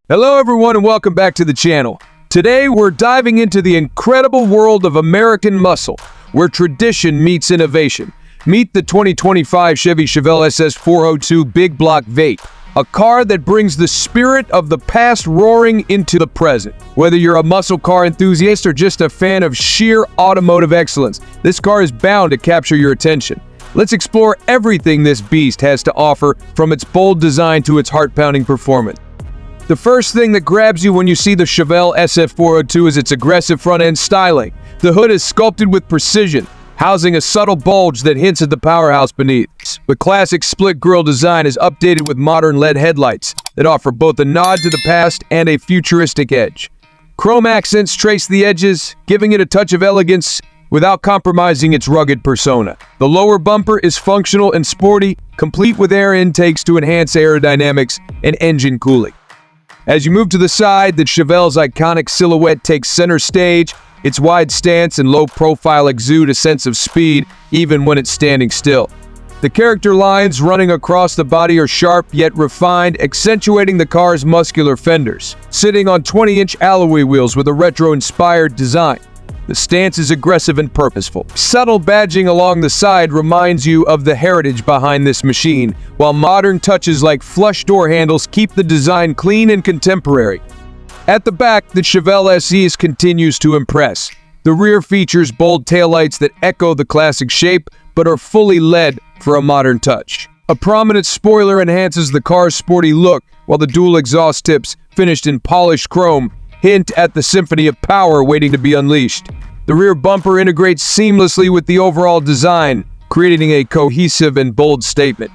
Hello everyone and welcome back to the channel. Today we're diving into the incredible world of American muscle, where tradition meets innovation. Meet the 2025 Chevy Chevelle SS 402 Big Block V8, a car that brings the spirit of the past roaring into the present. Whether you're a muscle car enthusiast or just a fan of sheer automotive excellence, this car is bound to capture your attention. Let's explore everything this beast has to offer, from its bold design to its heart-pounding performance. The first thing that grabs you when you see the Chevelle SS 402 is its aggressive front-end styling. The hood is sculpted with precision, housing a subtle bulge that hints at the powerhouse beneath. The classic split grille design is updated with modern LED headlights that offer both a nod to the past and a futuristic edge. Chrome accents trace the edges, giving it a touch of elegance without compromising its rugged persona. The lower bumper is functional and sporty, complete with air intakes to enhance aerodynamics and engine cooling. As you move to the side, the Chevelle's iconic silhouette takes center stage. Its wide stance and low profile exude a sense of speed, even when it's standing still. The character lines running across the body are sharp yet refined, accentuating the car's muscular fenders. Sitting on 20-inch alloy wheels with a retro-inspired design, the stance is aggressive and purposeful. Subtle badging along the side reminds you of the heritage behind this machine, while modern touches like flush door handles keep the design clean and contemporary. At the back, the Chevelle SS continues to impress. The rear features bold taillights that echo the classic shape, but are fully LED for a modern touch. A prominent spoiler enhances the car's sporty look, while the dual exhaust tips, finished in polished chrome, hint at the symphony of power waiting to be unleashed. The rear bumper integrates seamlessly with the overall design, creating a cohesive and bold statement.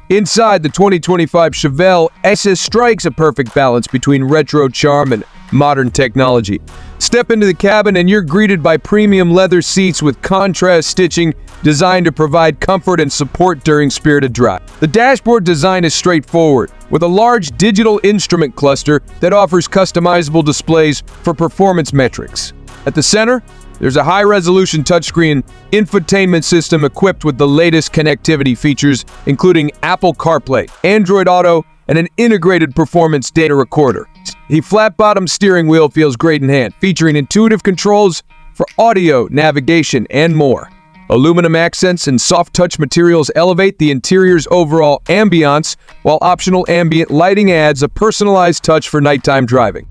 Inside, the 2025 Chevelle SS strikes a perfect balance between retro charm and modern technology. Step into the cabin and you're greeted by premium leather seats with contrast stitching designed to provide comfort and support during spirited drive. The dashboard design is straightforward, with a large digital instrument cluster that offers customizable displays for performance metrics. At the center, there's a high-resolution touchscreen infotainment system equipped with the latest connectivity features, including Apple CarPlay, Android Auto, and an integrated performance data recorder. The flat-bottom steering wheel feels great in hand, featuring intuitive controls for audio, navigation, and more. Aluminum accents and soft-touch materials elevate the interior's overall ambiance, while optional ambient lighting adds a personalized touch for nighttime driving.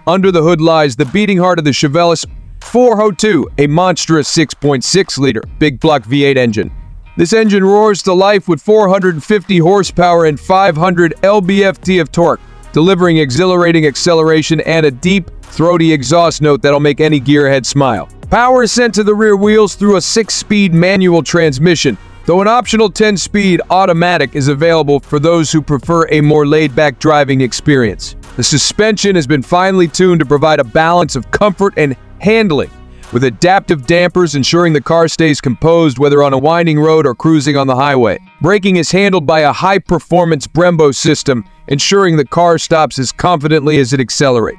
Under the hood lies the beating heart of the Chevelle SS 402, a monstrous 6.6-liter big block V8 engine. This engine roars to life with 450 horsepower and 500 lb-ft of torque, delivering exhilarating acceleration and a deep, throaty exhaust note that'll make any gearhead smile. Power is sent to the rear wheels through a 6-speed manual transmission, though an optional 10-speed automatic is available for those who prefer a more laid-back driving experience. The suspension has been finely tuned to provide a balance of comfort and handling, with adaptive dampers ensuring the car stays composed whether on a winding road or cruising on the highway. Braking is handled by a high-performance Brembo system, ensuring the car stops as confidently as it accelerates.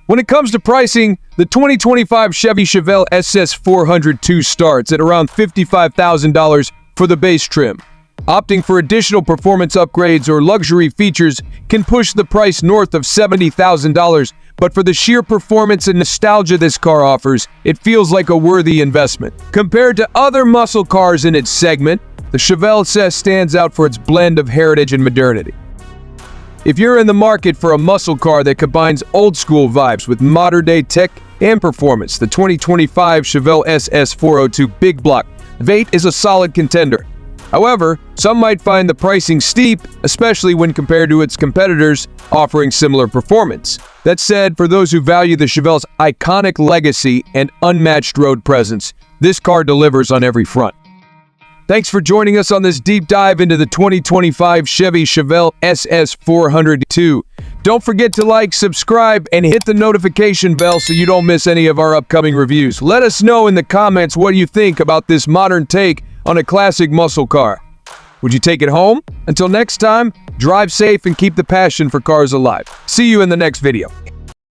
When it comes to pricing, the 2025 Chevy Chevelle SS 402 starts at around $55,000 for the base trim. Opting for additional performance upgrades or luxury features can push the price north of $70,000, but for the sheer performance and nostalgia this car offers, it feels like a worthy investment. Compared to other muscle cars in its segment, the Chevelle SS stands out for its blend of heritage and modernity. If you're in the market for a muscle car that combines old-school vibes with modern-day tech and performance, the 2025 Chevelle SS 402 Big Block V8 is a solid contender. However, some might find the pricing steep, especially when compared to its competitors offering similar performance. That said, for those who value the Chevelle's iconic legacy and unmatched road presence, this car delivers on every front. Thanks for joining us on this deep dive into the 2025 Chevy Chevelle SS 402. Don't forget to like, subscribe, and hit the notification bell so you don't miss any of our upcoming reviews. Let us know in the comments what you think about this modern take on a classic muscle car. Would you take it home? Until next time, drive safe and keep the passion for cars alive. See you in the next video.